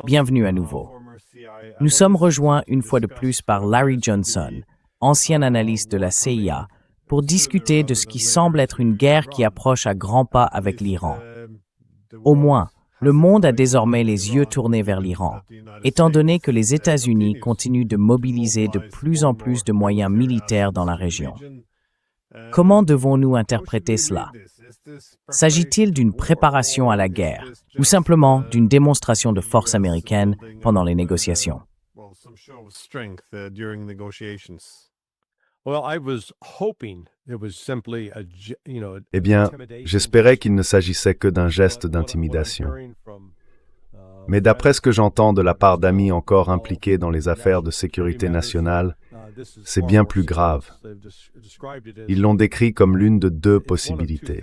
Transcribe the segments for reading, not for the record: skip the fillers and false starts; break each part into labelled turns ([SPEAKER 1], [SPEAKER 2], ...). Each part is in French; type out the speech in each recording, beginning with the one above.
[SPEAKER 1] Bienvenue à nouveau. Nous sommes rejoints une fois de plus par Larry Johnson, ancien analyste de la CIA, pour discuter de ce qui semble être une guerre qui approche à grands pas avec l'Iran. Au moins, le monde a désormais les yeux tournés vers l'Iran, étant donné que les États-Unis continuent de mobiliser de plus en plus de moyens militaires dans la région. Comment devons-nous interpréter cela? S'agit-il d'une préparation à la guerre ou simplement d'une démonstration de force américaine pendant les négociations?
[SPEAKER 2] Eh bien, j'espérais qu'il ne s'agissait que d'un geste d'intimidation. Mais d'après ce que j'entends de la part d'amis encore impliqués dans les affaires de sécurité nationale, c'est bien plus grave. Ils l'ont décrit comme l'une de deux possibilités.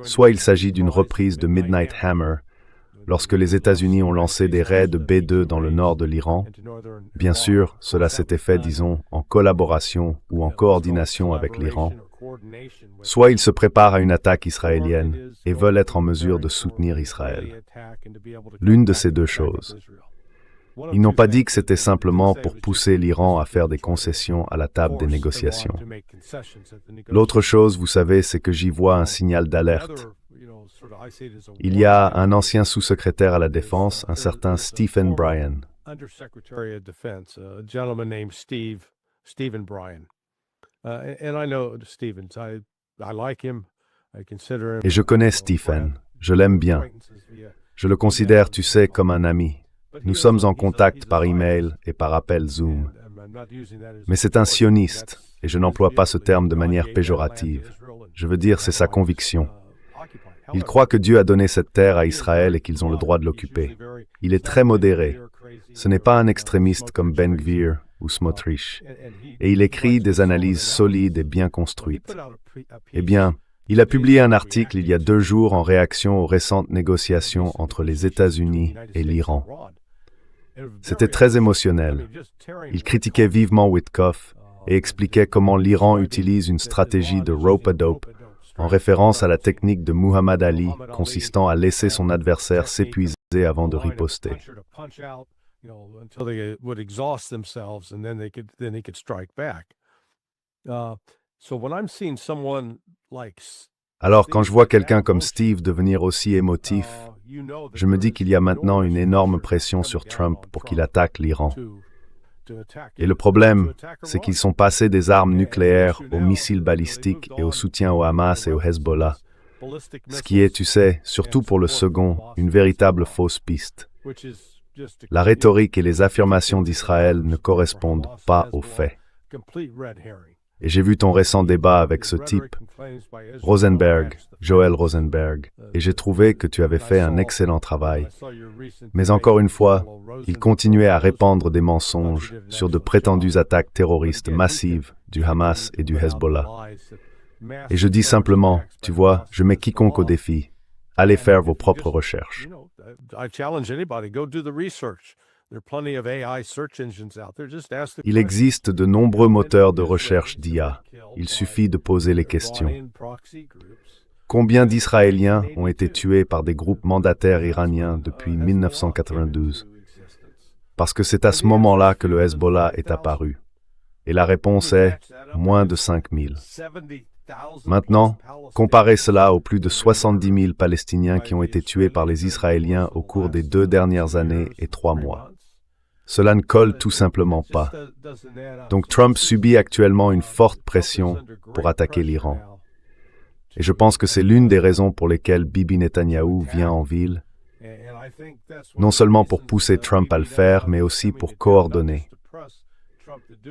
[SPEAKER 2] Soit il s'agit d'une reprise de Midnight Hammer, lorsque les États-Unis ont lancé des raids B-2 dans le nord de l'Iran. Bien sûr, cela s'était fait, disons, en collaboration ou en coordination avec l'Iran. Soit ils se préparent à une attaque israélienne et veulent être en mesure de soutenir Israël. L'une de ces deux choses. Ils n'ont pas dit que c'était simplement pour pousser l'Iran à faire des concessions à la table des négociations. L'autre chose, vous savez, c'est que j'y vois un signal d'alerte. Il y a un ancien sous-secrétaire à la Défense, un certain Stephen Bryan. Et je connais Stephen, je l'aime bien. Je le considère, tu sais, comme un ami. Nous sommes en contact par email et par appel Zoom. Mais c'est un sioniste, et je n'emploie pas ce terme de manière péjorative. Je veux dire, c'est sa conviction. Il croit que Dieu a donné cette terre à Israël et qu'ils ont le droit de l'occuper. Il est très modéré. Ce n'est pas un extrémiste comme Ben Gvir ou Smotrich. Et il écrit des analyses solides et bien construites. Eh bien, il a publié un article il y a 2 jours en réaction aux récentes négociations entre les États-Unis et l'Iran. C'était très émotionnel. Il critiquait vivement Witkoff et expliquait comment l'Iran utilise une stratégie de rope-a-dope en référence à la technique de Muhammad Ali consistant à laisser son adversaire s'épuiser avant de riposter. Alors, quand je vois quelqu'un comme Steve devenir aussi émotif, je me dis qu'il y a maintenant une énorme pression sur Trump pour qu'il attaque l'Iran. Et le problème, c'est qu'ils sont passés des armes nucléaires aux missiles balistiques et au soutien au Hamas et au Hezbollah. Ce qui est, tu sais, surtout pour le second, une véritable fausse piste. La rhétorique et les affirmations d'Israël ne correspondent pas aux faits. Et j'ai vu ton récent débat avec ce type, Rosenberg, Joel Rosenberg, et j'ai trouvé que tu avais fait un excellent travail. Mais encore une fois, il continuait à répandre des mensonges sur de prétendues attaques terroristes massives du Hamas et du Hezbollah. Et je dis simplement, tu vois, je mets quiconque au défi. Allez faire vos propres recherches. Il existe de nombreux moteurs de recherche d'IA. Il suffit de poser les questions. Combien d'Israéliens ont été tués par des groupes mandataires iraniens depuis 1992? Parce que c'est à ce moment-là que le Hezbollah est apparu. Et la réponse est moins de 5000. Maintenant, comparez cela aux plus de 70 000 Palestiniens qui ont été tués par les Israéliens au cours des 2 dernières années et 3 mois. Cela ne colle tout simplement pas. Donc Trump subit actuellement une forte pression pour attaquer l'Iran. Et je pense que c'est l'une des raisons pour lesquelles Bibi Netanyahou vient en ville, non seulement pour pousser Trump à le faire, mais aussi pour coordonner.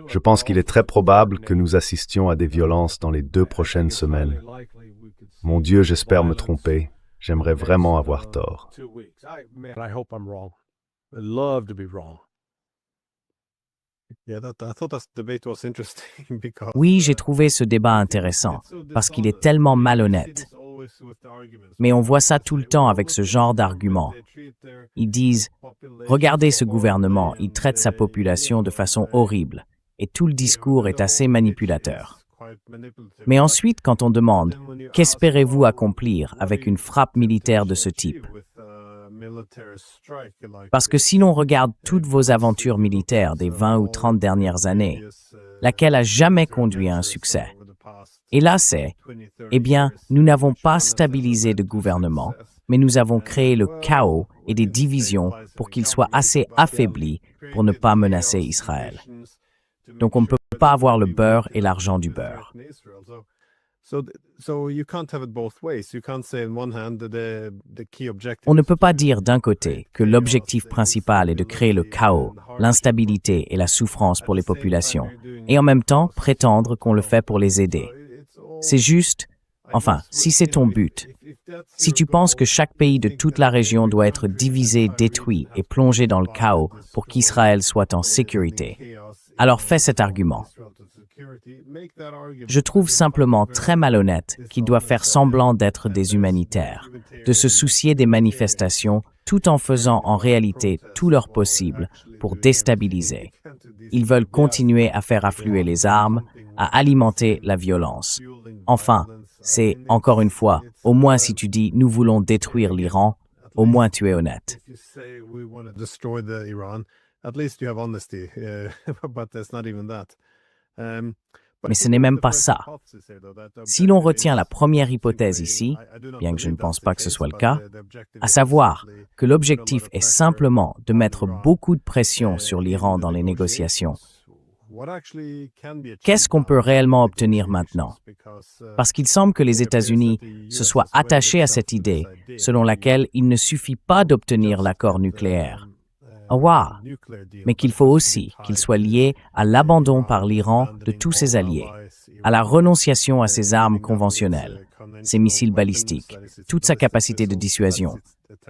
[SPEAKER 2] Je pense qu'il est très probable que nous assistions à des violences dans les 2 prochaines semaines. Mon Dieu, j'espère me tromper. J'aimerais vraiment avoir tort.
[SPEAKER 1] Oui, j'ai trouvé ce débat intéressant, parce qu'il est tellement malhonnête. Mais on voit ça tout le temps avec ce genre d'arguments. Ils disent « Regardez ce gouvernement, il traite sa population de façon horrible, et tout le discours est assez manipulateur. » Mais ensuite, quand on demande « Qu'espérez-vous accomplir avec une frappe militaire de ce type ?» Parce que si l'on regarde toutes vos aventures militaires des 20 ou 30 dernières années, laquelle a jamais conduit à un succès? Et là, c'est, eh bien, nous n'avons pas stabilisé de gouvernement, mais nous avons créé le chaos et des divisions pour qu'ils soient assez affaiblis pour ne pas menacer Israël. Donc on ne peut pas avoir le beurre et l'argent du beurre. On ne peut pas dire d'un côté que l'objectif principal est de créer le chaos, l'instabilité et la souffrance pour les populations, et en même temps prétendre qu'on le fait pour les aider. C'est juste, enfin, si c'est ton but, si tu penses que chaque pays de toute la région doit être divisé, détruit et plongé dans le chaos pour qu'Israël soit en sécurité, alors fais cet argument. Je trouve simplement très malhonnête qu'ils doivent faire semblant d'être des humanitaires, de se soucier des manifestations tout en faisant en réalité tout leur possible pour déstabiliser. Ils veulent continuer à faire affluer les armes, à alimenter la violence. Enfin, c'est, encore une fois, au moins si tu dis « nous voulons détruire l'Iran », au moins tu es honnête. Mais ce n'est même pas ça. Si l'on retient la première hypothèse ici, bien que je ne pense pas que ce soit le cas, à savoir que l'objectif est simplement de mettre beaucoup de pression sur l'Iran dans les négociations, qu'est-ce qu'on peut réellement obtenir maintenant? Parce qu'il semble que les États-Unis se soient attachés à cette idée selon laquelle il ne suffit pas d'obtenir l'accord nucléaire. Mais qu'il faut aussi qu'il soit lié à l'abandon par l'Iran de tous ses alliés, à la renonciation à ses armes conventionnelles, ses missiles balistiques, toute sa capacité de dissuasion,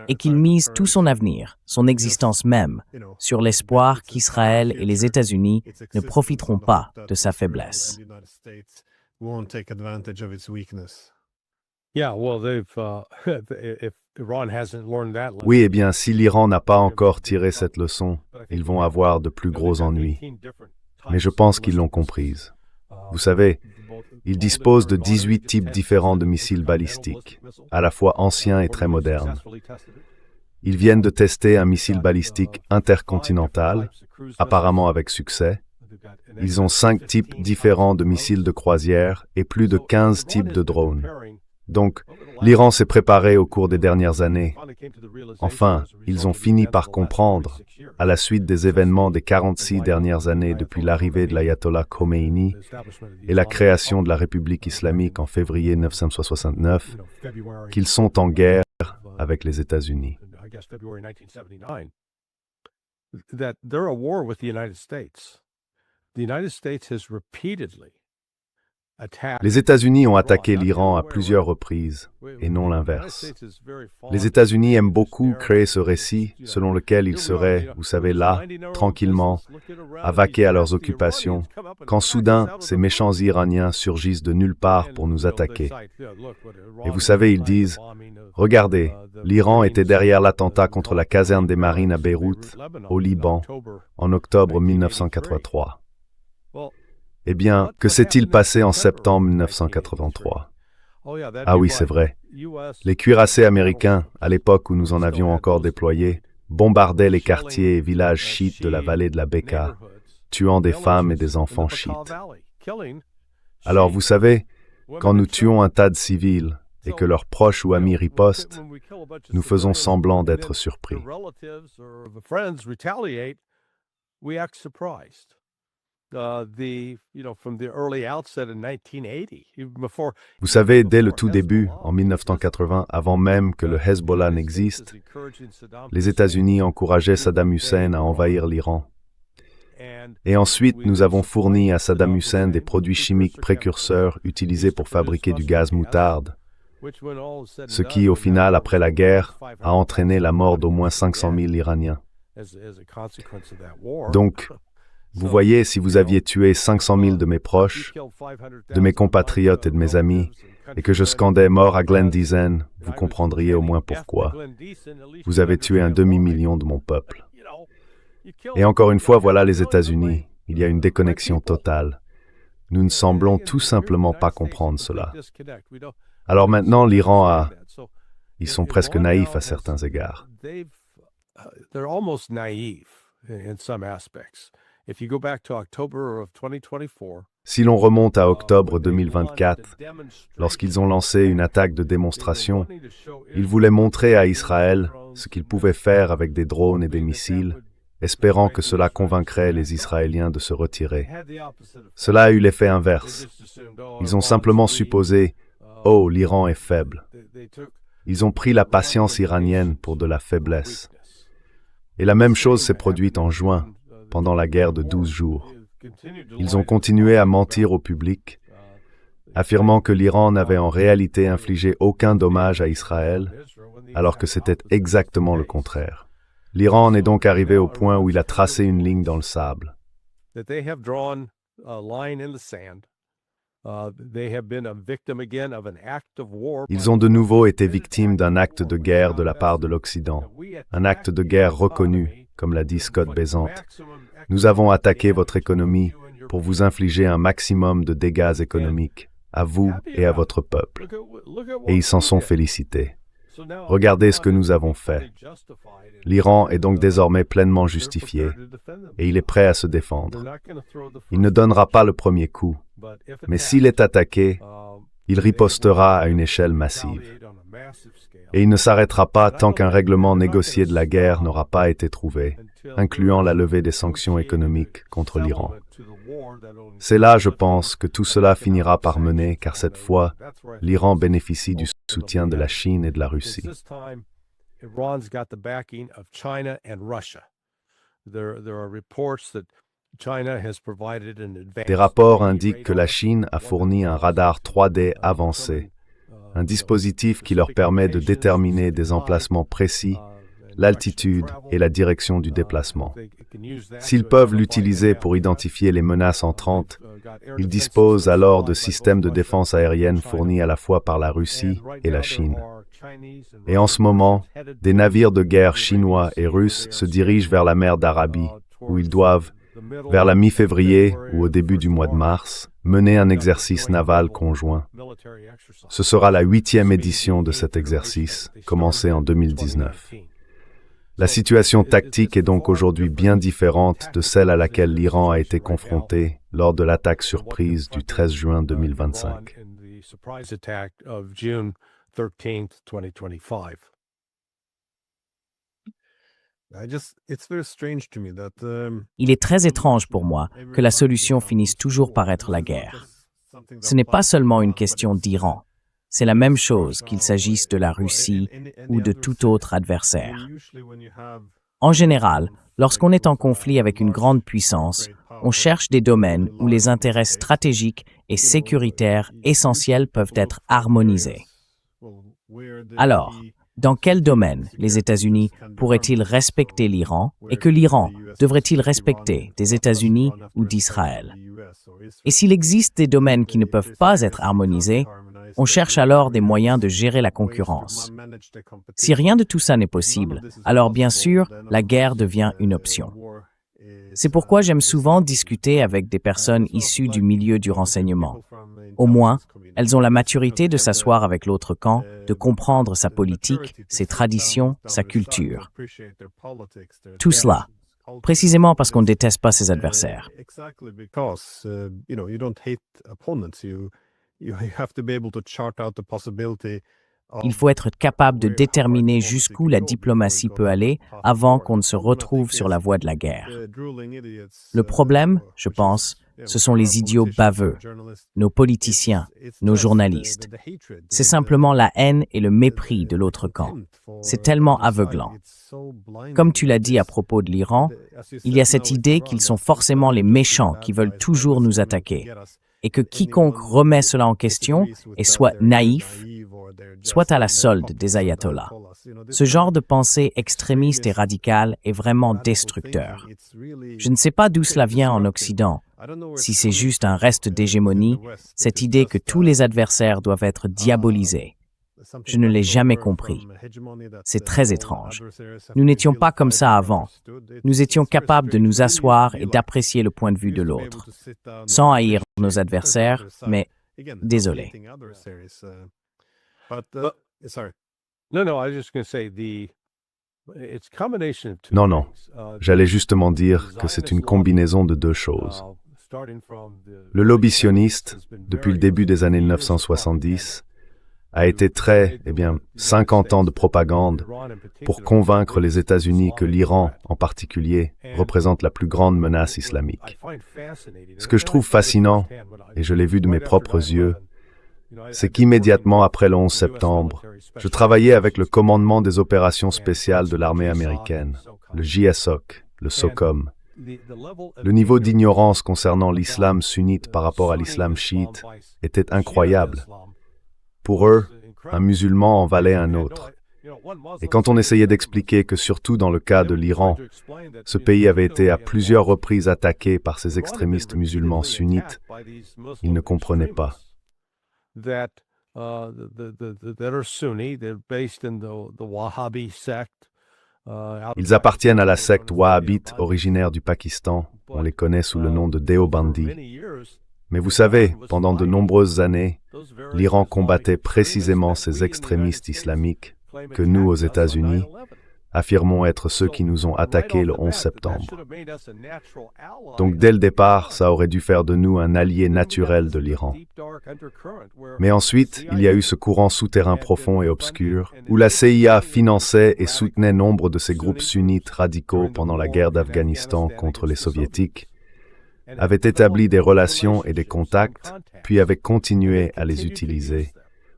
[SPEAKER 1] et qu'il mise tout son avenir, son existence même, sur l'espoir qu'Israël et les États-Unis ne profiteront pas de sa faiblesse.
[SPEAKER 2] Oui, eh bien, si l'Iran n'a pas encore tiré cette leçon, ils vont avoir de plus gros ennuis. Mais je pense qu'ils l'ont comprise. Vous savez, ils disposent de 18 types différents de missiles balistiques, à la fois anciens et très modernes. Ils viennent de tester un missile balistique intercontinental, apparemment avec succès. Ils ont 5 types différents de missiles de croisière et plus de 15 types de drones. Donc, l'Iran s'est préparé au cours des dernières années. Enfin, ils ont fini par comprendre, à la suite des événements des 46 dernières années depuis l'arrivée de l'ayatollah Khomeini et la création de la République islamique en février 1969, qu'ils sont en guerre avec les États-Unis. Les États-Unis ont attaqué l'Iran à plusieurs reprises, et non l'inverse. Les États-Unis aiment beaucoup créer ce récit selon lequel ils seraient, vous savez, là, tranquillement, à vaquer à leurs occupations, quand soudain, ces méchants Iraniens surgissent de nulle part pour nous attaquer. Et vous savez, ils disent, « Regardez, l'Iran était derrière l'attentat contre la caserne des Marines à Beyrouth, au Liban, en octobre 1983. » Eh bien, que s'est-il passé en septembre 1983? Ah oui, c'est vrai. Les cuirassés américains, à l'époque où nous en avions encore déployé, bombardaient les quartiers et villages chiites de la vallée de la Bekaa, tuant des femmes et des enfants chiites. Alors vous savez, quand nous tuons un tas de civils et que leurs proches ou amis ripostent, nous faisons semblant d'être surpris. Vous savez, dès le tout début, en 1980, avant même que le Hezbollah n'existe, les États-Unis encourageaient Saddam Hussein à envahir l'Iran. Et ensuite, nous avons fourni à Saddam Hussein des produits chimiques précurseurs utilisés pour fabriquer du gaz moutarde, ce qui, au final, après la guerre, a entraîné la mort d'au moins 500 000 Iraniens. Donc, vous voyez, si vous aviez tué 500 000 de mes proches, de mes compatriotes et de mes amis, et que je scandais mort à Glen Diesen, vous comprendriez au moins pourquoi. Vous avez tué un demi-million de mon peuple. Et encore une fois, voilà les États-Unis. Il y a une déconnexion totale. Nous ne semblons tout simplement pas comprendre cela. Alors maintenant, l'Iran a... Ils sont presque naïfs à certains égards. Si l'on remonte à octobre 2024, lorsqu'ils ont lancé une attaque de démonstration, ils voulaient montrer à Israël ce qu'ils pouvaient faire avec des drones et des missiles, espérant que cela convaincrait les Israéliens de se retirer. Cela a eu l'effet inverse. Ils ont simplement supposé « Oh, l'Iran est faible ». Ils ont pris la patience iranienne pour de la faiblesse. Et la même chose s'est produite en juin, pendant la guerre de 12 jours. Ils ont continué à mentir au public, affirmant que l'Iran n'avait en réalité infligé aucun dommage à Israël, alors que c'était exactement le contraire. L'Iran en est donc arrivé au point où il a tracé une ligne dans le sable. Ils ont de nouveau été victimes d'un acte de guerre de la part de l'Occident, un acte de guerre reconnu, comme l'a dit Scott Bessent. Nous avons attaqué votre économie pour vous infliger un maximum de dégâts économiques, à vous et à votre peuple. Et ils s'en sont félicités. Regardez ce que nous avons fait. L'Iran est donc désormais pleinement justifié, et il est prêt à se défendre. Il ne donnera pas le premier coup, mais s'il est attaqué, il ripostera à une échelle massive. Et il ne s'arrêtera pas tant qu'un règlement négocié de la guerre n'aura pas été trouvé, incluant la levée des sanctions économiques contre l'Iran. C'est là, je pense, que tout cela finira par mener, car cette fois, l'Iran bénéficie du soutien de la Chine et de la Russie. Des rapports indiquent que la Chine a fourni un radar 3D avancé, un dispositif qui leur permet de déterminer des emplacements précis, l'altitude et la direction du déplacement. S'ils peuvent l'utiliser pour identifier les menaces entrantes, ils disposent alors de systèmes de défense aérienne fournis à la fois par la Russie et la Chine. Et en ce moment, des navires de guerre chinois et russes se dirigent vers la mer d'Arabie, où ils doivent, vers la mi-février ou au début du mois de mars, mener un exercice naval conjoint. Ce sera la 8e édition de cet exercice, commencé en 2019. La situation tactique est donc aujourd'hui bien différente de celle à laquelle l'Iran a été confronté lors de l'attaque surprise du 13 juin 2025.
[SPEAKER 1] Il est très étrange pour moi que la solution finisse toujours par être la guerre. Ce n'est pas seulement une question d'Iran. C'est la même chose qu'il s'agisse de la Russie ou de tout autre adversaire. En général, lorsqu'on est en conflit avec une grande puissance, on cherche des domaines où les intérêts stratégiques et sécuritaires essentiels peuvent être harmonisés. Alors, dans quel domaine les États-Unis pourraient-ils respecter l'Iran et que l'Iran devrait-il respecter des États-Unis ou d'Israël? Et s'il existe des domaines qui ne peuvent pas être harmonisés, on cherche alors des moyens de gérer la concurrence. Si rien de tout ça n'est possible, alors bien sûr, la guerre devient une option. C'est pourquoi j'aime souvent discuter avec des personnes issues du milieu du renseignement. Au moins, elles ont la maturité de s'asseoir avec l'autre camp, de comprendre sa politique, ses traditions, sa culture. Tout cela, précisément parce qu'on ne déteste pas ses adversaires. Il faut être capable de déterminer jusqu'où la diplomatie peut aller avant qu'on ne se retrouve sur la voie de la guerre. Le problème, je pense, ce sont les idiots baveux, nos politiciens, nos journalistes. C'est simplement la haine et le mépris de l'autre camp. C'est tellement aveuglant. Comme tu l'as dit à propos de l'Iran, il y a cette idée qu'ils sont forcément les méchants qui veulent toujours nous attaquer, et que quiconque remet cela en question est soit naïf, soit à la solde des ayatollahs. Ce genre de pensée extrémiste et radicale est vraiment destructeur. Je ne sais pas d'où cela vient en Occident. Si c'est juste un reste d'hégémonie, cette idée que tous les adversaires doivent être diabolisés. Je ne l'ai jamais compris. C'est très étrange. Nous n'étions pas comme ça avant. Nous étions capables de nous asseoir et d'apprécier le point de vue de l'autre, sans haïr nos adversaires, mais désolé.
[SPEAKER 2] Non, non. J'allais justement dire que c'est une combinaison de deux choses. Le lobby sioniste, depuis le début des années 1970, a été 50 ans de propagande pour convaincre les États-Unis que l'Iran, en particulier, représente la plus grande menace islamique. Ce que je trouve fascinant, et je l'ai vu de mes propres yeux, c'est qu'immédiatement après le 11 septembre, je travaillais avec le commandement des opérations spéciales de l'armée américaine, le JSOC, le SOCOM. Le niveau d'ignorance concernant l'islam sunnite par rapport à l'islam chiite était incroyable. Pour eux, un musulman en valait un autre. Et quand on essayait d'expliquer que surtout dans le cas de l'Iran, ce pays avait été à plusieurs reprises attaqué par ces extrémistes musulmans sunnites, ils ne comprenaient pas. Ils appartiennent à la secte wahhabite originaire du Pakistan. On les connaît sous le nom de Deobandi. Mais vous savez, pendant de nombreuses années, l'Iran combattait précisément ces extrémistes islamiques que nous, aux États-Unis, affirmons être ceux qui nous ont attaqués le 11 septembre. Donc dès le départ, ça aurait dû faire de nous un allié naturel de l'Iran. Mais ensuite, il y a eu ce courant souterrain profond et obscur, où la CIA finançait et soutenait nombre de ces groupes sunnites radicaux pendant la guerre d'Afghanistan contre les Soviétiques, avait établi des relations et des contacts, puis avait continué à les utiliser,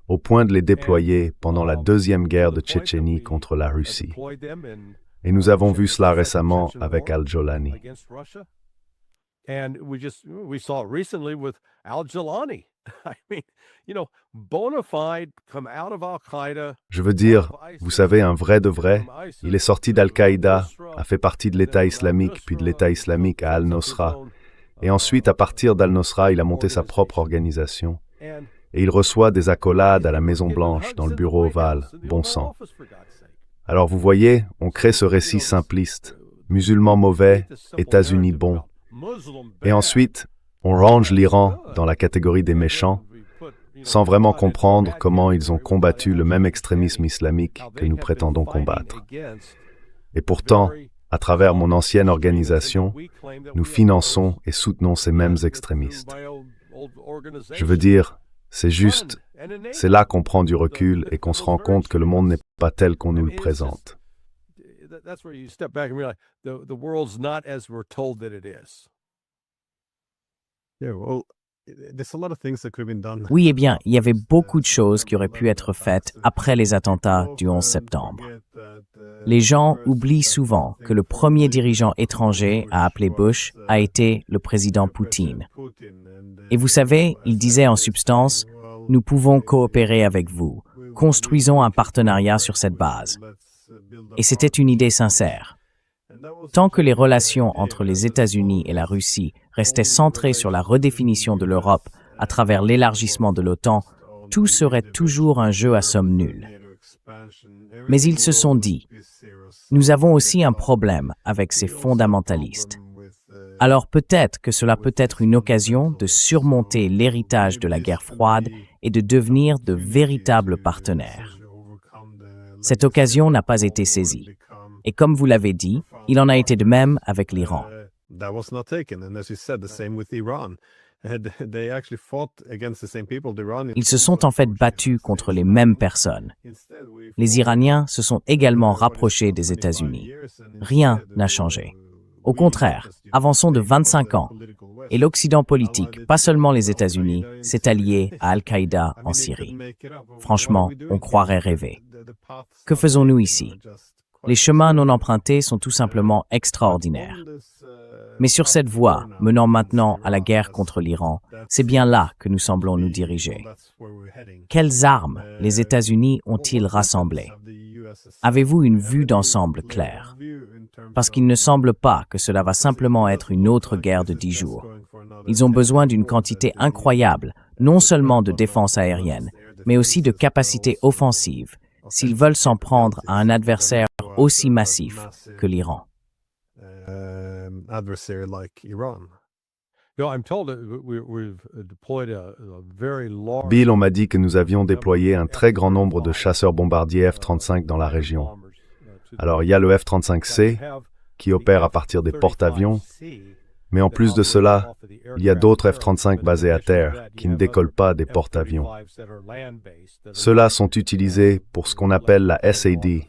[SPEAKER 2] au point de les déployer pendant la deuxième guerre de Tchétchénie contre la Russie. Et nous avons vu cela récemment avec Al-Jolani. Je veux dire, vous savez, un vrai de vrai, il est sorti d'Al-Qaïda, a fait partie de l'État islamique, puis de l'État islamique à Al-Nosra, et ensuite, à partir d'Al-Nosra, il a monté sa propre organisation. Et il reçoit des accolades à la Maison-Blanche, dans le bureau ovale, bon sang. Alors vous voyez, on crée ce récit simpliste, musulmans mauvais, États-Unis bons. Et ensuite, on range l'Iran dans la catégorie des méchants, sans vraiment comprendre comment ils ont combattu le même extrémisme islamique que nous prétendons combattre. Et pourtant, à travers mon ancienne organisation, nous finançons et soutenons ces mêmes extrémistes. Je veux dire, c'est là qu'on prend du recul et qu'on se rend compte que le monde n'est pas tel qu'on nous le présente.
[SPEAKER 1] Oui, eh bien, il y avait beaucoup de choses qui auraient pu être faites après les attentats du 11 septembre. Les gens oublient souvent que le premier dirigeant étranger à appeler Bush a été le président Poutine. Et vous savez, il disait en substance, « Nous pouvons coopérer avec vous. Construisons un partenariat sur cette base. » Et c'était une idée sincère. Tant que les relations entre les États-Unis et la Russie restaient centrées sur la redéfinition de l'Europe à travers l'élargissement de l'OTAN, tout serait toujours un jeu à somme nulle. Mais ils se sont dit, nous avons aussi un problème avec ces fondamentalistes. Alors peut-être que cela peut être une occasion de surmonter l'héritage de la guerre froide et de devenir de véritables partenaires. Cette occasion n'a pas été saisie. Et comme vous l'avez dit, il en a été de même avec l'Iran. Ils se sont en fait battus contre les mêmes personnes. Les Iraniens se sont également rapprochés des États-Unis. Rien n'a changé. Au contraire, avançons de 25 ans, et l'Occident politique, pas seulement les États-Unis, s'est allié à Al-Qaïda en Syrie. Franchement, on croirait rêver. Que faisons-nous ici? Les chemins non empruntés sont tout simplement extraordinaires. Mais sur cette voie, menant maintenant à la guerre contre l'Iran, c'est bien là que nous semblons nous diriger. Quelles armes les États-Unis ont-ils rassemblées? Avez-vous une vue d'ensemble claire? Parce qu'il ne semble pas que cela va simplement être une autre guerre de 10 jours. Ils ont besoin d'une quantité incroyable, non seulement de défense aérienne, mais aussi de capacités offensives, s'ils veulent s'en prendre à un adversaire aussi massif que l'Iran.
[SPEAKER 2] Bill, on m'a dit que nous avions déployé un très grand nombre de chasseurs-bombardiers F-35 dans la région. Alors, il y a le F-35C, qui opère à partir des porte-avions, mais en plus de cela, il y a d'autres F-35 basés à terre, qui ne décollent pas des porte-avions. Ceux-là sont utilisés pour ce qu'on appelle la SEAD,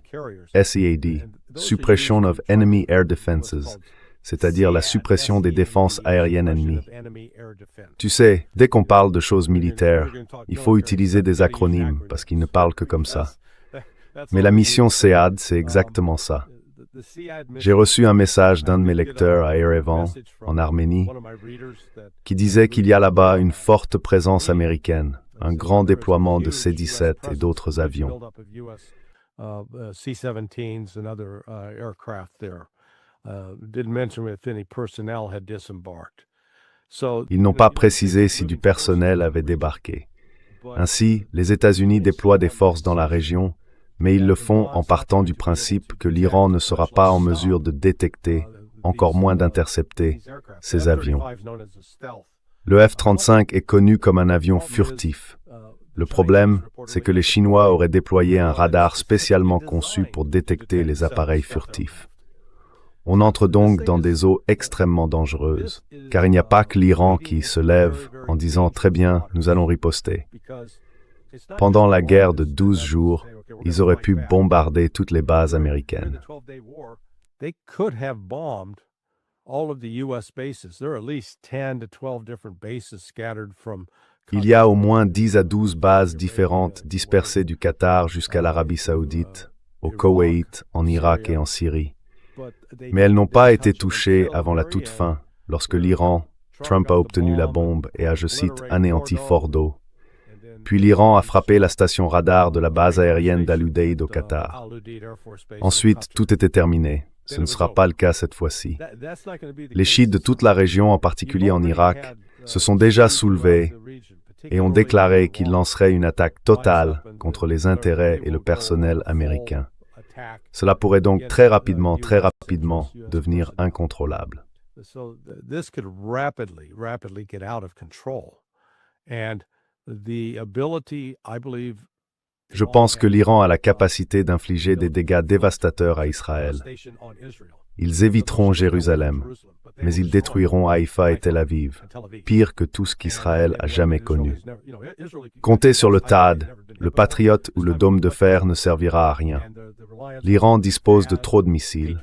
[SPEAKER 2] Suppression of Enemy Air Defenses, c'est-à-dire la suppression des défenses aériennes ennemies. Tu sais, dès qu'on parle de choses militaires, il faut utiliser des acronymes, parce qu'ils ne parlent que comme ça. Mais la mission SEAD, c'est exactement ça. J'ai reçu un message d'un de mes lecteurs à Erevan, en Arménie, qui disait qu'il y a là-bas une forte présence américaine, un grand déploiement de C-17 et d'autres avions. Ils n'ont pas précisé si du personnel avait débarqué. Ainsi, les États-Unis déploient des forces dans la région, mais ils le font en partant du principe que l'Iran ne sera pas en mesure de détecter, encore moins d'intercepter, ces avions. Le F-35 est connu comme un avion furtif. Le problème, c'est que les Chinois auraient déployé un radar spécialement conçu pour détecter les appareils furtifs. On entre donc dans des eaux extrêmement dangereuses, car il n'y a pas que l'Iran qui se lève en disant « Très bien, nous allons riposter ». Pendant la guerre de 12 jours, ils auraient pu bombarder toutes les bases américaines. Il y a au moins 10 à 12 bases différentes dispersées du Qatar jusqu'à l'Arabie Saoudite, au Koweït, en Irak et en Syrie. Mais elles n'ont pas été touchées avant la toute fin, lorsque l'Iran, Trump a obtenu la bombe et a, je cite, anéanti Fordo. Puis l'Iran a frappé la station radar de la base aérienne d'Al-Udeid au Qatar. Ensuite, tout était terminé. Ce ne sera pas le cas cette fois-ci. Les chiites de toute la région, en particulier en Irak, se sont déjà soulevés et ont déclaré qu'ils lanceraient une attaque totale contre les intérêts et le personnel américain. Cela pourrait donc très rapidement devenir incontrôlable. Je pense que l'Iran a la capacité d'infliger des dégâts dévastateurs à Israël. Ils éviteront Jérusalem, mais ils détruiront Haïfa et Tel Aviv, pire que tout ce qu'Israël a jamais connu. Compter sur le THAAD, le Patriot ou le dôme de fer ne servira à rien. L'Iran dispose de trop de missiles.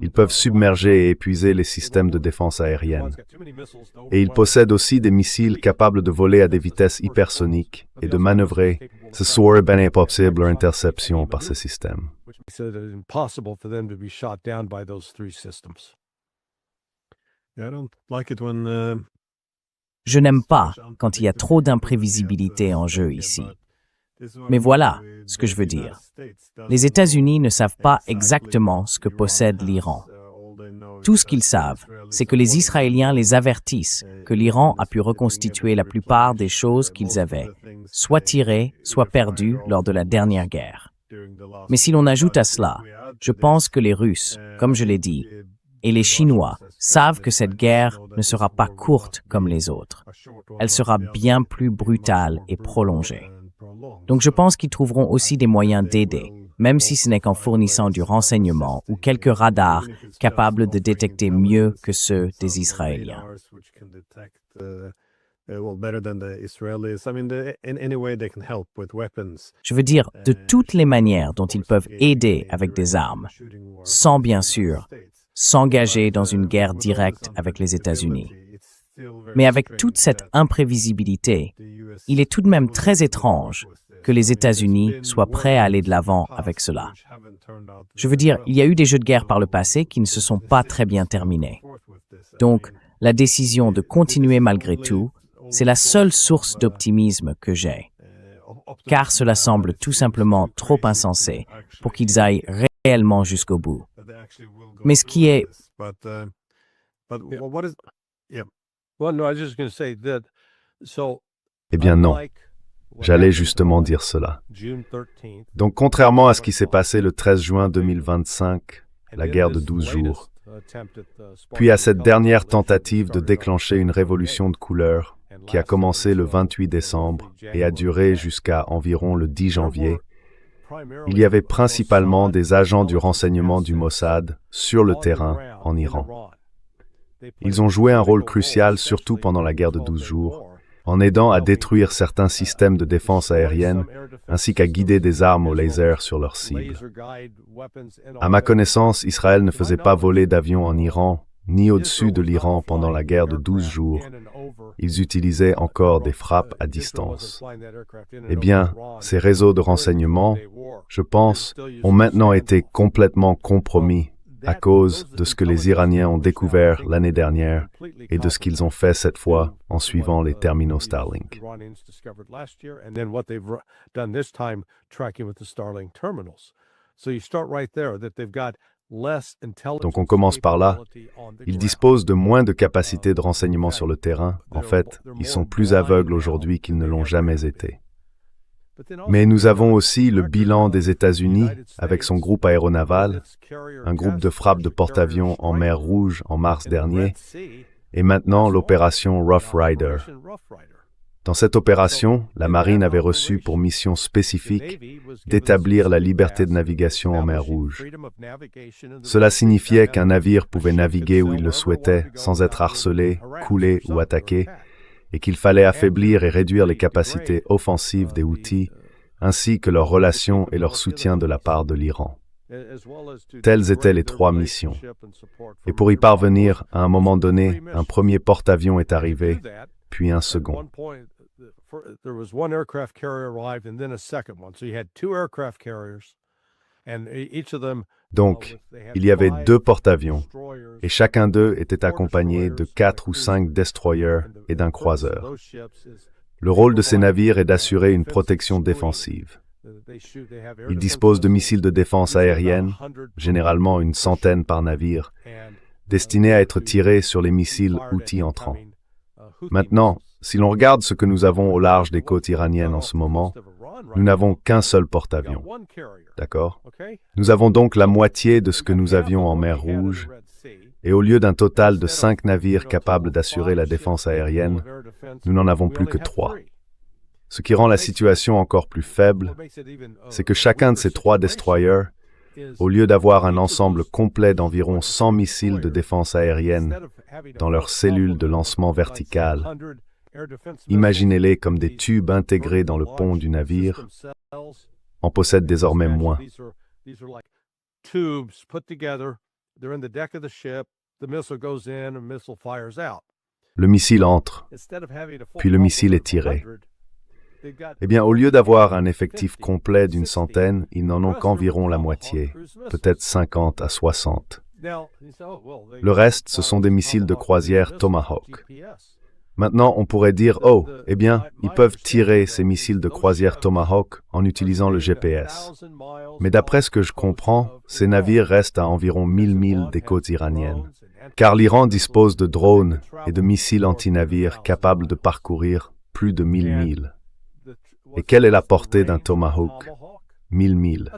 [SPEAKER 2] Ils peuvent submerger et épuiser les systèmes de défense aérienne. Et ils possèdent aussi des missiles capables de voler à des vitesses hypersoniques et de manœuvrer. Ce serait bien impossible leur interception par ces systèmes.
[SPEAKER 1] Je n'aime pas quand il y a trop d'imprévisibilité en jeu ici. Mais voilà ce que je veux dire. Les États-Unis ne savent pas exactement ce que possède l'Iran. Tout ce qu'ils savent, c'est que les Israéliens les avertissent que l'Iran a pu reconstituer la plupart des choses qu'ils avaient, soit tirées, soit perdues lors de la dernière guerre. Mais si l'on ajoute à cela, je pense que les Russes, comme je l'ai dit, et les Chinois savent que cette guerre ne sera pas courte comme les autres. Elle sera bien plus brutale et prolongée. Donc je pense qu'ils trouveront aussi des moyens d'aider, même si ce n'est qu'en fournissant du renseignement ou quelques radars capables de détecter mieux que ceux des Israéliens. Je veux dire, de toutes les manières dont ils peuvent aider avec des armes, sans bien sûr s'engager dans une guerre directe avec les États-Unis. Mais avec toute cette imprévisibilité, il est tout de même très étrange que les États-Unis soient prêts à aller de l'avant avec cela. Je veux dire, il y a eu des jeux de guerre par le passé qui ne se sont pas très bien terminés. Donc, la décision de continuer malgré tout, c'est la seule source d'optimisme que j'ai. Car cela semble tout simplement trop insensé pour qu'ils aillent réellement jusqu'au bout. Mais ce qui est...
[SPEAKER 2] Eh bien non, j'allais justement dire cela. Donc contrairement à ce qui s'est passé le 13 juin 2025, la guerre de 12 jours, puis à cette dernière tentative de déclencher une révolution de couleur qui a commencé le 28 décembre et a duré jusqu'à environ le 10 janvier. Il y avait principalement des agents du renseignement du Mossad sur le terrain en Iran. Ils ont joué un rôle crucial surtout pendant la guerre de 12 jours, en aidant à détruire certains systèmes de défense aérienne ainsi qu'à guider des armes au laser sur leurs cibles. À ma connaissance, Israël ne faisait pas voler d'avions en Iran ni au-dessus de l'Iran pendant la guerre de 12 jours. Ils utilisaient encore des frappes à distance. Eh bien, ces réseaux de renseignement, je pense, ont maintenant été complètement compromis à cause de ce que les Iraniens ont découvert l'année dernière et de ce qu'ils ont fait cette fois en suivant les terminaux Starlink. Donc on commence par là. Ils disposent de moins de capacités de renseignement sur le terrain. En fait, ils sont plus aveugles aujourd'hui qu'ils ne l'ont jamais été. Mais nous avons aussi le bilan des États-Unis avec son groupe aéronaval, un groupe de frappe de porte-avions en mer Rouge en mars dernier, et maintenant l'opération Rough Rider. Dans cette opération, la Marine avait reçu pour mission spécifique d'établir la liberté de navigation en mer Rouge. Cela signifiait qu'un navire pouvait naviguer où il le souhaitait sans être harcelé, coulé ou attaqué, et qu'il fallait affaiblir et réduire les capacités offensives des Houthis, ainsi que leurs relations et leur soutien de la part de l'Iran. Telles étaient les 3 missions. Et pour y parvenir, à un moment donné, un premier porte-avions est arrivé, puis un second. Donc, il y avait 2 porte-avions, et chacun d'eux était accompagné de 4 ou 5 destroyers et d'un croiseur. Le rôle de ces navires est d'assurer une protection défensive. Ils disposent de missiles de défense aérienne, généralement une centaine par navire, destinés à être tirés sur les missiles Houthis entrants. Maintenant, si l'on regarde ce que nous avons au large des côtes iraniennes en ce moment, nous n'avons qu'un seul porte-avions. D'accord? Nous avons donc la moitié de ce que nous avions en mer Rouge, et au lieu d'un total de 5 navires capables d'assurer la défense aérienne, nous n'en avons plus que 3. Ce qui rend la situation encore plus faible, c'est que chacun de ces 3 destroyers, au lieu d'avoir un ensemble complet d'environ 100 missiles de défense aérienne dans leurs cellules de lancement verticales, imaginez-les comme des tubes intégrés dans le pont du navire, en possèdent désormais moins. Le missile entre, puis le missile est tiré. Eh bien, au lieu d'avoir un effectif complet d'une centaine, ils n'en ont qu'environ la moitié, peut-être 50 à 60. Le reste, ce sont des missiles de croisière Tomahawk. Maintenant, on pourrait dire, oh, eh bien, ils peuvent tirer ces missiles de croisière Tomahawk en utilisant le GPS. Mais d'après ce que je comprends, ces navires restent à environ 1000 milles des côtes iraniennes, car l'Iran dispose de drones et de missiles anti-navires capables de parcourir plus de 1000 milles. Et quelle est la portée d'un Tomahawk? 1000 milles.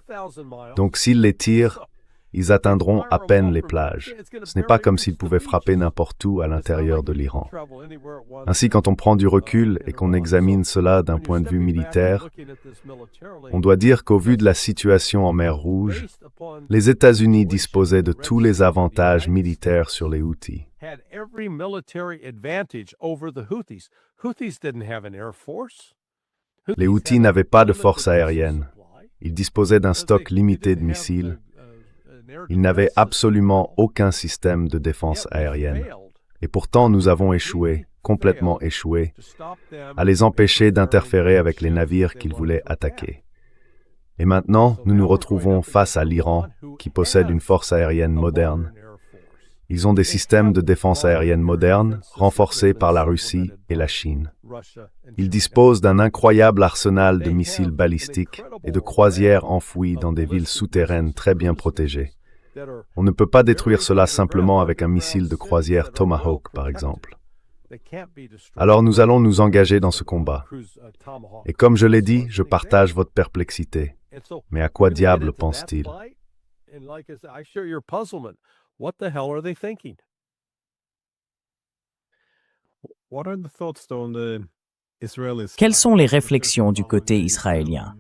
[SPEAKER 2] Donc s'ils les tirent, ils atteindront à peine les plages. Ce n'est pas comme s'ils pouvaient frapper n'importe où à l'intérieur de l'Iran. Ainsi, quand on prend du recul et qu'on examine cela d'un point de vue militaire, on doit dire qu'au vu de la situation en mer Rouge, les États-Unis disposaient de tous les avantages militaires sur les Houthis. Les Houthis n'avaient pas de force aérienne. Ils disposaient d'un stock limité de missiles. Ils n'avaient absolument aucun système de défense aérienne. Et pourtant, nous avons échoué, complètement échoué, à les empêcher d'interférer avec les navires qu'ils voulaient attaquer. Et maintenant, nous nous retrouvons face à l'Iran, qui possède une force aérienne moderne. Ils ont des systèmes de défense aérienne modernes, renforcés par la Russie et la Chine. Ils disposent d'un incroyable arsenal de missiles balistiques et de croisières enfouies dans des villes souterraines très bien protégées. On ne peut pas détruire cela simplement avec un missile de croisière Tomahawk, par exemple. Alors nous allons nous engager dans ce combat. Et comme je l'ai dit, je partage votre perplexité. Mais à quoi diable pense-t-il?
[SPEAKER 3] What the hell are they thinking?
[SPEAKER 1] Quelles sont les réflexions du côté israélien?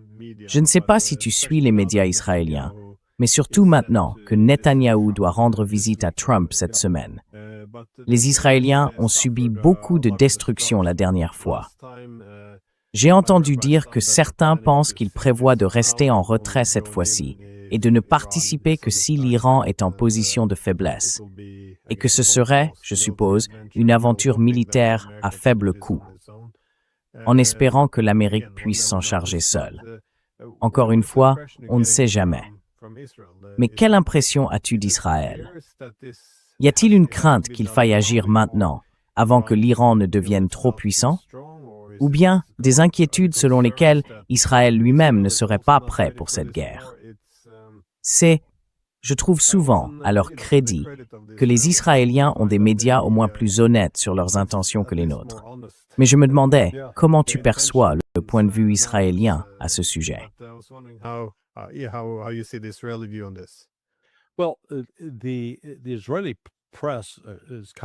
[SPEAKER 1] Je ne sais pas si tu suis les médias israéliens, mais surtout maintenant que Netanyahou doit rendre visite à Trump cette semaine. Les Israéliens ont subi beaucoup de destruction la dernière fois. J'ai entendu dire que certains pensent qu'il prévoit de rester en retrait cette fois-ci et de ne participer que si l'Iran est en position de faiblesse, et que ce serait, je suppose, une aventure militaire à faible coût, en espérant que l'Amérique puisse s'en charger seule. Encore une fois, on ne sait jamais. Mais quelle impression as-tu d'Israël? Y a-t-il une crainte qu'il faille agir maintenant, avant que l'Iran ne devienne trop puissant? Ou bien des inquiétudes selon lesquelles Israël lui-même ne serait pas prêt pour cette guerre? Je trouve souvent, à leur crédit, que les Israéliens ont des médias au moins plus honnêtes sur leurs intentions que les nôtres. Mais je me demandais, comment tu perçois le point de vue israélien à ce sujet?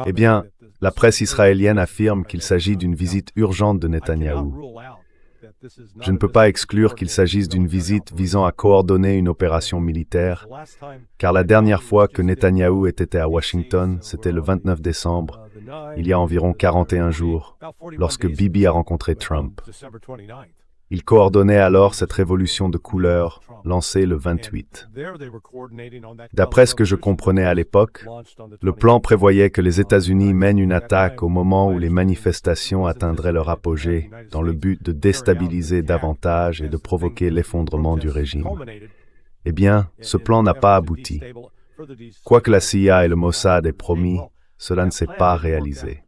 [SPEAKER 2] Eh bien, la presse israélienne affirme qu'il s'agit d'une visite urgente de Netanyahou. Je ne peux pas exclure qu'il s'agisse d'une visite visant à coordonner une opération militaire, car la dernière fois que Netanyahou était à Washington, c'était le 29 décembre, il y a environ 41 jours, lorsque Bibi a rencontré Trump. Il coordonnait alors cette révolution de couleur lancée le 28. D'après ce que je comprenais à l'époque, le plan prévoyait que les États-Unis mènent une attaque au moment où les manifestations atteindraient leur apogée, dans le but de déstabiliser davantage et de provoquer l'effondrement du régime. Eh bien, ce plan n'a pas abouti. Quoique la CIA et le Mossad aient promis, cela ne s'est pas réalisé.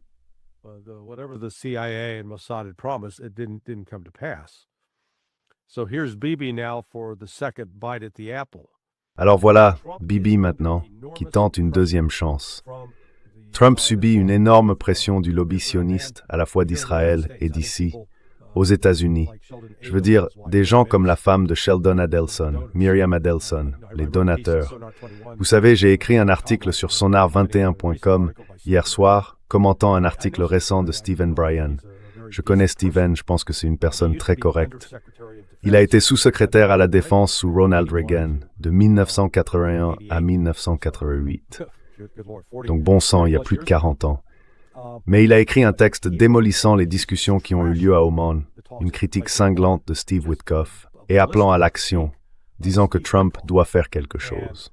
[SPEAKER 2] Alors voilà, Bibi maintenant, qui tente une deuxième chance. Trump subit une énorme pression du lobby sioniste, à la fois d'Israël et d'ici, aux États-Unis. Je veux dire, des gens comme la femme de Sheldon Adelson, Miriam Adelson, les donateurs. Vous savez, j'ai écrit un article sur sonar21.com hier soir, commentant un article récent de Stephen Bryan. Je connais Stephen, je pense que c'est une personne très correcte. Il a été sous-secrétaire à la Défense sous Ronald Reagan, de 1981 à 1988. Donc bon sang, il y a plus de 40 ans. Mais il a écrit un texte démolissant les discussions qui ont eu lieu à Oman, une critique cinglante de Steve Witkoff, et appelant à l'action, disant que Trump doit faire quelque chose.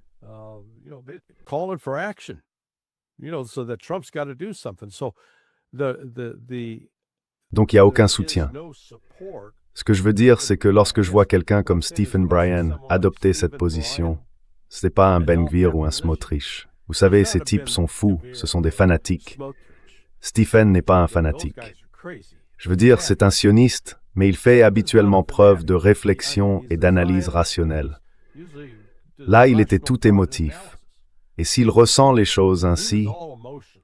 [SPEAKER 2] Donc il n'y a aucun soutien. Ce que je veux dire, c'est que lorsque je vois quelqu'un comme Stephen Bryan adopter cette position, ce n'est pas un Ben Gvir ou un Smotrich. Vous savez, ces types sont fous, ce sont des fanatiques. Stephen n'est pas un fanatique. Je veux dire, c'est un sioniste, mais il fait habituellement preuve de réflexion et d'analyse rationnelle. Là, il était tout émotif. Et s'il ressent les choses ainsi,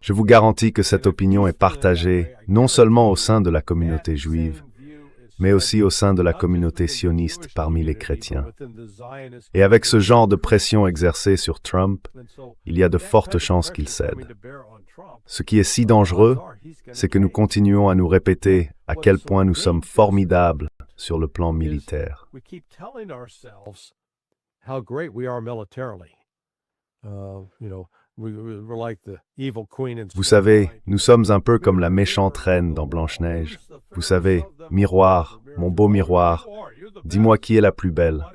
[SPEAKER 2] je vous garantis que cette opinion est partagée non seulement au sein de la communauté juive, mais aussi au sein de la communauté sioniste parmi les chrétiens. Et avec ce genre de pression exercée sur Trump, il y a de fortes chances qu'il cède. Ce qui est si dangereux, c'est que nous continuons à nous répéter à quel point nous sommes formidables sur le plan militaire. Vous savez, nous sommes un peu comme la méchante reine dans Blanche-Neige. Vous savez, miroir, mon beau miroir, dis-moi qui est la plus belle.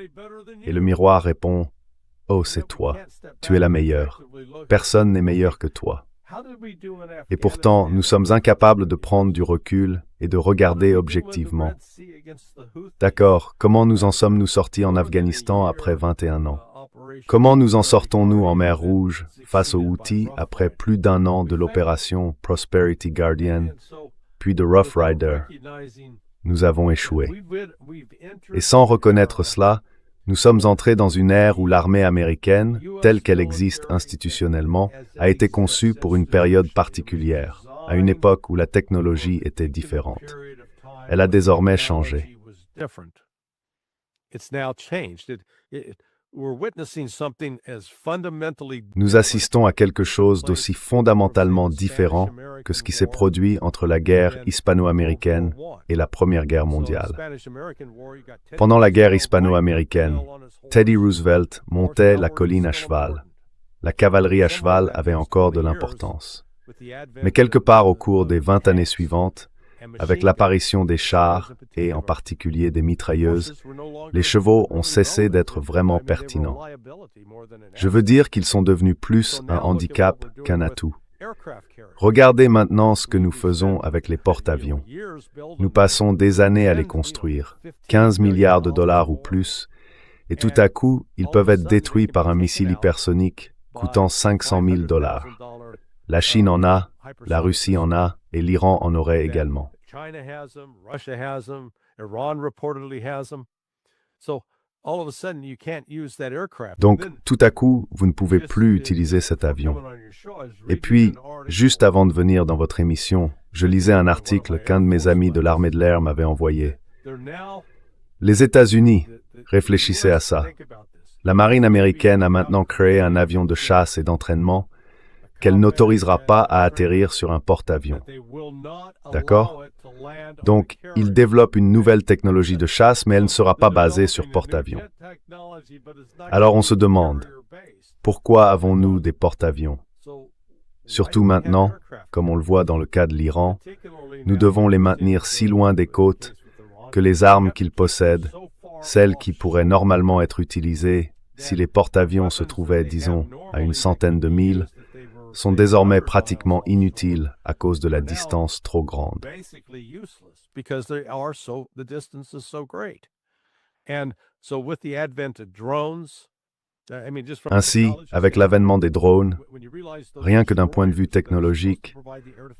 [SPEAKER 2] Et le miroir répond, « Oh, c'est toi, tu es la meilleure. Personne n'est meilleur que toi. » Et pourtant, nous sommes incapables de prendre du recul et de regarder objectivement. D'accord, comment nous en sommes-nous sortis en Afghanistan après 21 ans? Comment nous en sortons-nous en mer Rouge face aux Houthis après plus d'un an de l'opération Prosperity Guardian, puis de Rough Rider? Nous avons échoué. Et sans reconnaître cela, nous sommes entrés dans une ère où l'armée américaine, telle qu'elle existe institutionnellement, a été conçue pour une période particulière, à une époque où la technologie était différente. Elle a désormais changé. Nous assistons à quelque chose d'aussi fondamentalement différent que ce qui s'est produit entre la guerre hispano-américaine et la Première Guerre mondiale. Pendant la guerre hispano-américaine, Teddy Roosevelt montait la colline à cheval. La cavalerie à cheval avait encore de l'importance. Mais quelque part au cours des 20 années suivantes, avec l'apparition des chars, et en particulier des mitrailleuses, les chevaux ont cessé d'être vraiment pertinents. Je veux dire qu'ils sont devenus plus un handicap qu'un atout. Regardez maintenant ce que nous faisons avec les porte-avions. Nous passons des années à les construire, 15 milliards de dollars ou plus, et tout à coup, ils peuvent être détruits par un missile hypersonique coûtant 500 000 dollars. La Chine en a, la Russie en a, et l'Iran en aurait également. Donc, tout à coup, vous ne pouvez plus utiliser cet avion. Et puis, juste avant de venir dans votre émission, je lisais un article qu'un de mes amis de l'armée de l'air m'avait envoyé. Les États-Unis, réfléchissez à ça. La marine américaine a maintenant créé un avion de chasse et d'entraînement qu'elle n'autorisera pas à atterrir sur un porte-avions. D'accord? Donc, ils développent une nouvelle technologie de chasse, mais elle ne sera pas basée sur porte-avions. Alors on se demande, pourquoi avons-nous des porte-avions? Surtout maintenant, comme on le voit dans le cas de l'Iran, nous devons les maintenir si loin des côtes que les armes qu'ils possèdent, celles qui pourraient normalement être utilisées si les porte-avions se trouvaient, disons, à une centaine de milles, sont désormais pratiquement inutiles à cause de la distance trop grande. Ainsi, avec l'avènement des drones, rien que d'un point de vue technologique,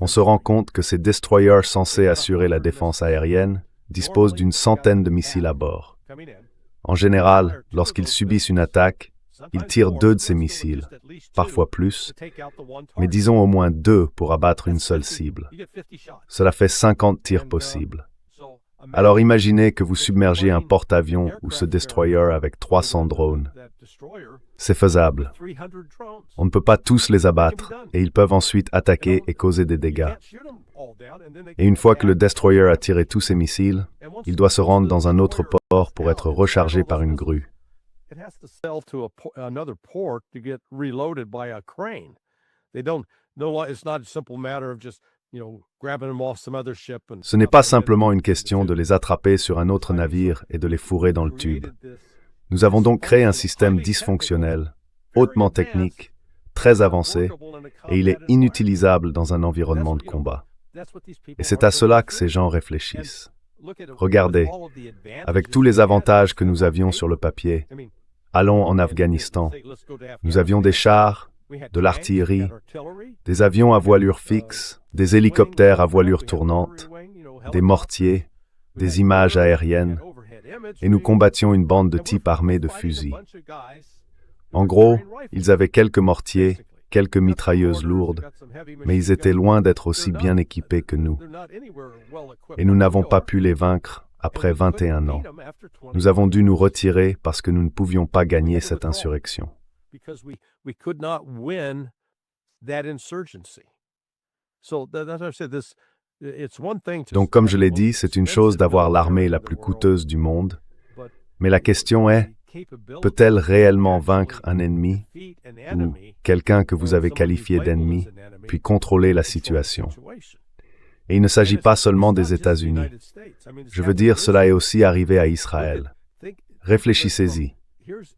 [SPEAKER 2] on se rend compte que ces destroyers censés assurer la défense aérienne disposent d'une centaine de missiles à bord. En général, lorsqu'ils subissent une attaque, ils tirent 2 de ces missiles, parfois plus, mais disons au moins 2 pour abattre une seule cible. Cela fait 50 tirs possibles. Alors imaginez que vous submergiez un porte-avions ou ce destroyer avec 300 drones. C'est faisable. On ne peut pas tous les abattre, et ils peuvent ensuite attaquer et causer des dégâts. Et une fois que le destroyer a tiré tous ses missiles, il doit se rendre dans un autre port pour être rechargé par une grue. Ce n'est pas simplement une question de les attraper sur un autre navire et de les fourrer dans le tube. Nous avons donc créé un système dysfonctionnel, hautement technique, très avancé, et il est inutilisable dans un environnement de combat. Et c'est à cela que ces gens réfléchissent. Regardez, avec tous les avantages que nous avions sur le papier, allons en Afghanistan. Nous avions des chars, de l'artillerie, des avions à voilure fixe, des hélicoptères à voilure tournante, des mortiers, des images aériennes, et nous combattions une bande de type armés de fusils. En gros, ils avaient quelques mortiers, quelques mitrailleuses lourdes, mais ils étaient loin d'être aussi bien équipés que nous. Et nous n'avons pas pu les vaincre après 21 ans. Nous avons dû nous retirer parce que nous ne pouvions pas gagner cette insurrection. Donc, comme je l'ai dit, c'est une chose d'avoir l'armée la plus coûteuse du monde, mais la question est, peut-elle réellement vaincre un ennemi ou quelqu'un que vous avez qualifié d'ennemi, puis contrôler la situation? Et il ne s'agit pas seulement des États-Unis. Je veux dire, cela est aussi arrivé à Israël. Réfléchissez-y.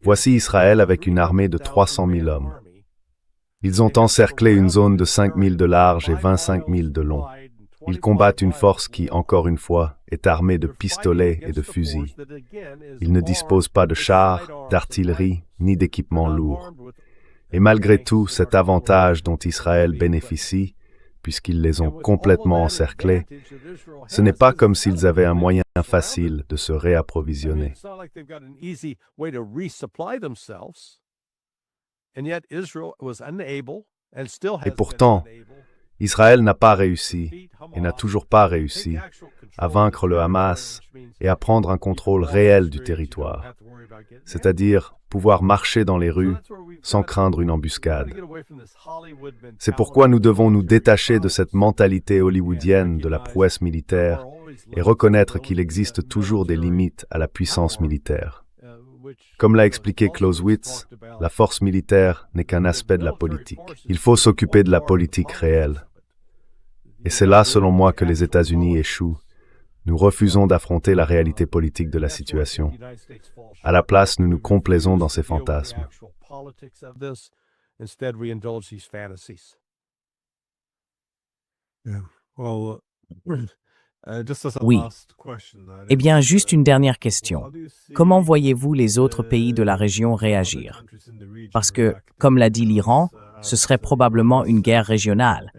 [SPEAKER 2] Voici Israël avec une armée de 300 000 hommes. Ils ont encerclé une zone de 5 000 de large et 25 000 de long. Ils combattent une force qui, encore une fois, est armée de pistolets et de fusils. Ils ne disposent pas de chars, d'artillerie, ni d'équipements lourds. Et malgré tout, cet avantage dont Israël bénéficie, puisqu'ils les ont complètement encerclés, ce n'est pas comme s'ils avaient un moyen facile de se réapprovisionner. Et pourtant, Israël n'a pas réussi, et n'a toujours pas réussi, à vaincre le Hamas et à prendre un contrôle réel du territoire, c'est-à-dire pouvoir marcher dans les rues sans craindre une embuscade. C'est pourquoi nous devons nous détacher de cette mentalité hollywoodienne de la prouesse militaire et reconnaître qu'il existe toujours des limites à la puissance militaire. Comme l'a expliqué Clausewitz, la force militaire n'est qu'un aspect de la politique. Il faut s'occuper de la politique réelle. Et c'est là, selon moi, que les États-Unis échouent. Nous refusons d'affronter la réalité politique de la situation. À la place, nous nous complaisons dans ces fantasmes.
[SPEAKER 1] Oui. Eh bien, juste une dernière question. Comment voyez-vous les autres pays de la région réagir? Parce que, comme l'a dit l'Iran, ce serait probablement une guerre régionale.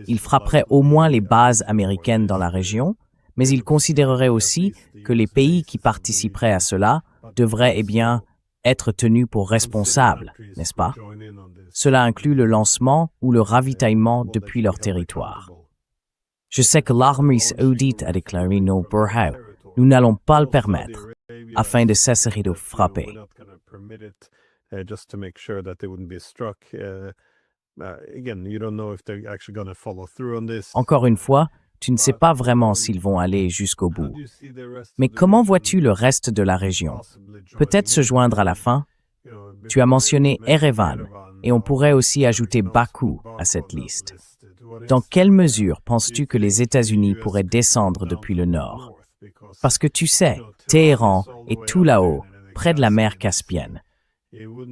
[SPEAKER 1] Il frapperait au moins les bases américaines dans la région, mais il considérerait aussi que les pays qui participeraient à cela devraient, être tenus pour responsables, n'est-ce pas? Cela inclut le lancement ou le ravitaillement depuis leur territoire. Je sais que l'armée saoudite a déclaré non burhau. Nous n'allons pas le permettre, afin de cesser de frapper. Encore une fois, tu ne sais pas vraiment s'ils vont aller jusqu'au bout. Mais comment vois-tu le reste de la région? Peut-être se joindre à la fin? Tu as mentionné Erevan, et on pourrait aussi ajouter Bakou à cette liste. Dans quelle mesure penses-tu que les États-Unis pourraient descendre depuis le nord? Parce que tu sais, Téhéran est tout là-haut, près de la mer Caspienne.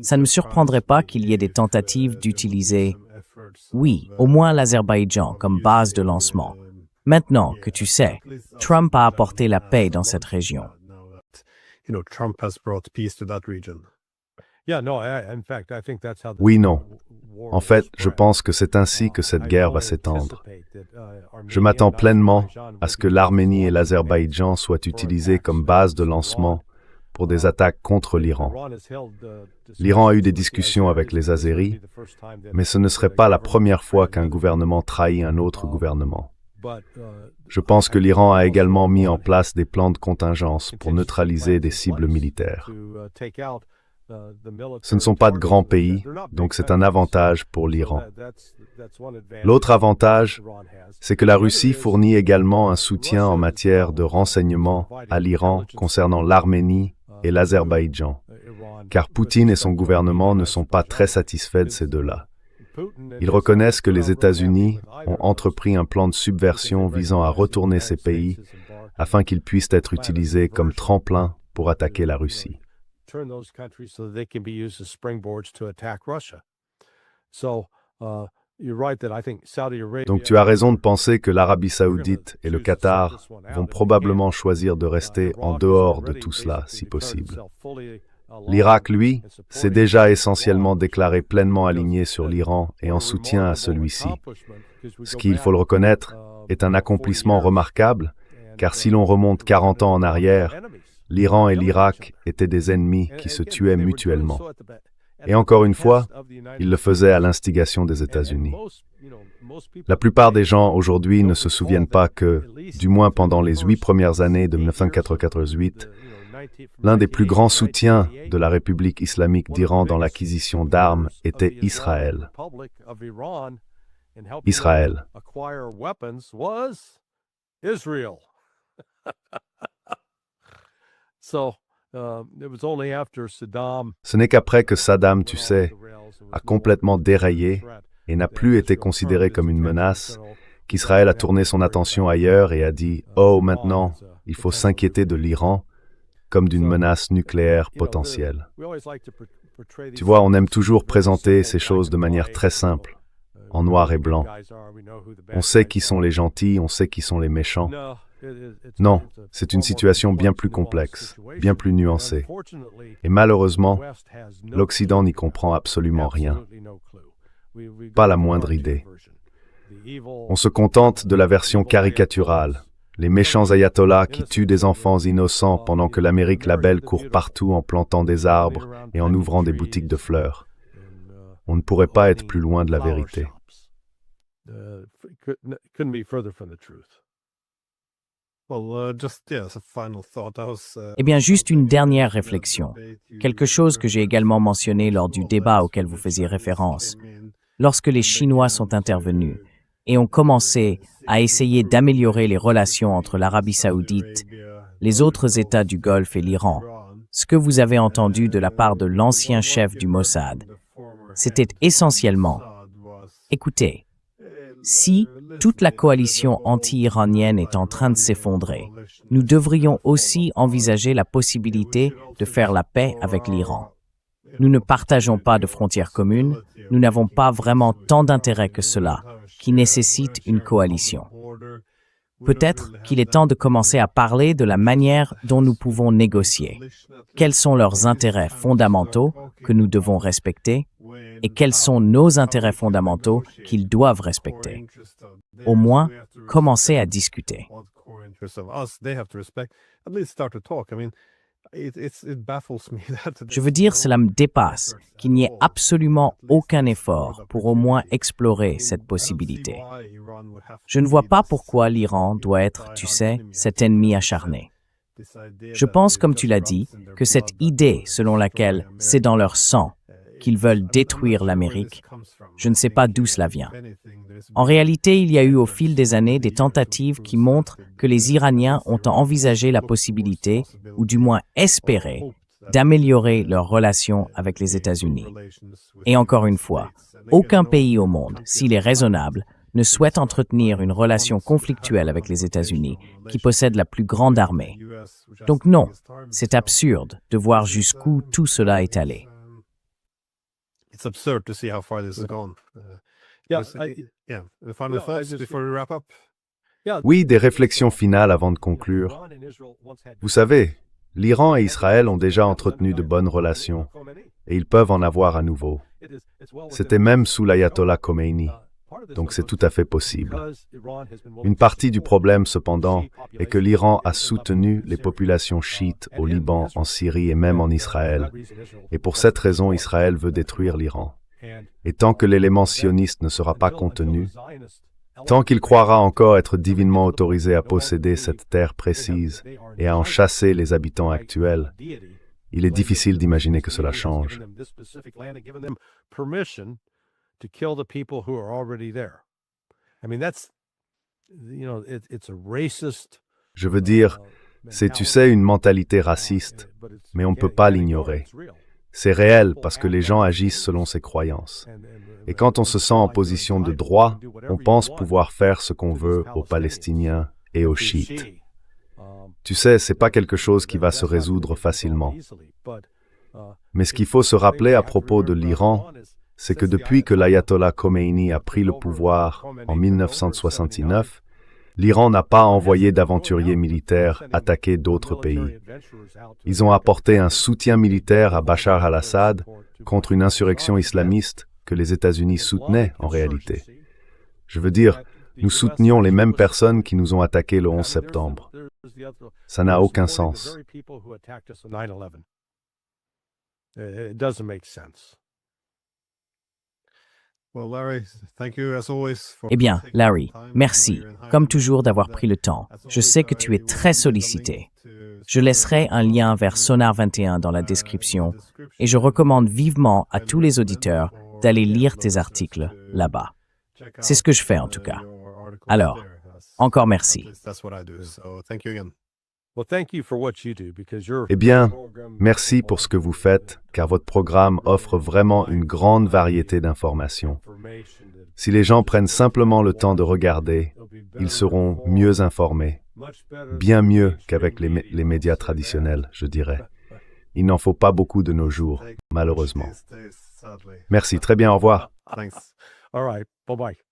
[SPEAKER 1] Ça ne me surprendrait pas qu'il y ait des tentatives d'utiliser, oui, au moins l'Azerbaïdjan comme base de lancement. Maintenant que tu sais, Trump a apporté la paix dans cette région.
[SPEAKER 2] Oui, non. En fait, je pense que c'est ainsi que cette guerre va s'étendre. Je m'attends pleinement à ce que l'Arménie et l'Azerbaïdjan soient utilisés comme base de lancement pour des attaques contre l'Iran. L'Iran a eu des discussions avec les Azéris, mais ce ne serait pas la première fois qu'un gouvernement trahit un autre gouvernement. Je pense que l'Iran a également mis en place des plans de contingence pour neutraliser des cibles militaires. Ce ne sont pas de grands pays, donc c'est un avantage pour l'Iran. L'autre avantage, c'est que la Russie fournit également un soutien en matière de renseignement à l'Iran concernant l'Arménie et l'Azerbaïdjan, car Poutine et son gouvernement ne sont pas très satisfaits de ces deux-là. Ils reconnaissent que les États-Unis ont entrepris un plan de subversion visant à retourner ces pays afin qu'ils puissent être utilisés comme tremplin pour attaquer la Russie. Donc tu as raison de penser que l'Arabie saoudite et le Qatar vont probablement choisir de rester en dehors de tout cela, si possible. L'Irak, lui, s'est déjà essentiellement déclaré pleinement aligné sur l'Iran et en soutien à celui-ci. Ce qui, il faut le reconnaître, est un accomplissement remarquable, car si l'on remonte 40 ans en arrière, l'Iran et l'Irak étaient des ennemis qui se tuaient mutuellement. Et encore une fois, ils le faisaient à l'instigation des États-Unis. La plupart des gens aujourd'hui ne se souviennent pas que, du moins pendant les 8 premières années de 1998, l'un des plus grands soutiens de la République islamique d'Iran dans l'acquisition d'armes était Israël. Israël. Ce n'est qu'après que Saddam, tu sais, a complètement déraillé et n'a plus été considéré comme une menace, qu'Israël a tourné son attention ailleurs et a dit « Oh, maintenant, il faut s'inquiéter de l'Iran » comme d'une menace nucléaire potentielle. Tu vois, on aime toujours présenter ces choses de manière très simple, en noir et blanc. On sait qui sont les gentils, on sait qui sont les méchants. Non, c'est une situation bien plus complexe, bien plus nuancée. Et malheureusement, l'Occident n'y comprend absolument rien. Pas la moindre idée. On se contente de la version caricaturale, les méchants ayatollahs qui tuent des enfants innocents pendant que l'Amérique la belle court partout en plantant des arbres et en ouvrant des boutiques de fleurs. On ne pourrait pas être plus loin de la vérité.
[SPEAKER 3] couldn't be further from the truth.
[SPEAKER 1] Eh bien, juste une dernière réflexion. Quelque chose que j'ai également mentionné lors du débat auquel vous faisiez référence. Lorsque les Chinois sont intervenus et ont commencé à essayer d'améliorer les relations entre l'Arabie saoudite, les autres États du Golfe et l'Iran, ce que vous avez entendu de la part de l'ancien chef du Mossad, c'était essentiellement « Écoutez, si toute la coalition anti-iranienne est en train de s'effondrer, nous devrions aussi envisager la possibilité de faire la paix avec l'Iran. Nous ne partageons pas de frontières communes, nous n'avons pas vraiment tant d'intérêt que cela, qui nécessite une coalition. Peut-être qu'il est temps de commencer à parler de la manière dont nous pouvons négocier. Quels sont leurs intérêts fondamentaux que nous devons respecter et quels sont nos intérêts fondamentaux qu'ils doivent respecter. Au moins, commencer à discuter. Je veux dire, cela me dépasse qu'il n'y ait absolument aucun effort pour au moins explorer cette possibilité. Je ne vois pas pourquoi l'Iran doit être, tu sais, cet ennemi acharné. Je pense, comme tu l'as dit, que cette idée selon laquelle c'est dans leur sang qu'ils veulent détruire l'Amérique, je ne sais pas d'où cela vient. En réalité, il y a eu au fil des années des tentatives qui montrent que les Iraniens ont envisagé la possibilité, ou du moins espéré, d'améliorer leurs relations avec les États-Unis. Et encore une fois, aucun pays au monde, s'il est raisonnable, ne souhaite entretenir une relation conflictuelle avec les États-Unis, qui possèdent la plus grande armée. Donc non, c'est absurde de voir jusqu'où tout cela est allé.
[SPEAKER 3] It's absurd to see how far this has gone. The final thoughts before we wrap up.
[SPEAKER 2] Oui, des réflexions finales avant de conclure. Vous savez, l'Iran et Israël ont déjà entretenu de bonnes relations, et ils peuvent en avoir à nouveau. C'était même sous l'ayatollah Khomeini, donc c'est tout à fait possible. Une partie du problème, cependant, est que l'Iran a soutenu les populations chiites au Liban, en Syrie et même en Israël. Et pour cette raison, Israël veut détruire l'Iran. Et tant que l'élément sioniste ne sera pas contenu, tant qu'il croira encore être divinement autorisé à posséder cette terre précise et à en chasser les habitants actuels, il est difficile d'imaginer que cela change.
[SPEAKER 3] To kill the people who are already there. I mean, that's, it's a racist.
[SPEAKER 2] Je veux dire, c'est, tu sais, une mentalité raciste, mais on ne peut pas l'ignorer. C'est réel parce que les gens agissent selon ses croyances. Et quand on se sent en position de droit, on pense pouvoir faire ce qu'on veut aux Palestiniens et aux Chiites. Tu sais, c'est pas quelque chose qui va se résoudre facilement. Mais ce qu'il faut se rappeler à propos de l'Iran, c'est que depuis que l'ayatollah Khomeini a pris le pouvoir en 1969, l'Iran n'a pas envoyé d'aventuriers militaires attaquer d'autres pays. Ils ont apporté un soutien militaire à Bachar al-Assad contre une insurrection islamiste que les États-Unis soutenaient en réalité. Je veux dire, nous soutenions les mêmes personnes qui nous ont attaqués le 11 septembre. Ça n'a aucun sens.
[SPEAKER 1] Eh bien, Larry, merci, comme toujours, d'avoir pris le temps. Je sais que tu es très sollicité. Je laisserai un lien vers Sonar 21 dans la description et je recommande vivement à tous les auditeurs d'aller lire tes articles là-bas. C'est ce que je fais en tout cas. Alors, encore merci.
[SPEAKER 2] Eh bien, merci pour ce que vous faites, car votre programme offre vraiment une grande variété d'informations. Si les gens prennent simplement le temps de regarder, ils seront mieux informés. Bien mieux qu'avec les médias traditionnels, je dirais. Il n'en faut pas beaucoup de nos jours, malheureusement. Merci, très bien, au revoir.
[SPEAKER 3] All right, bye-bye.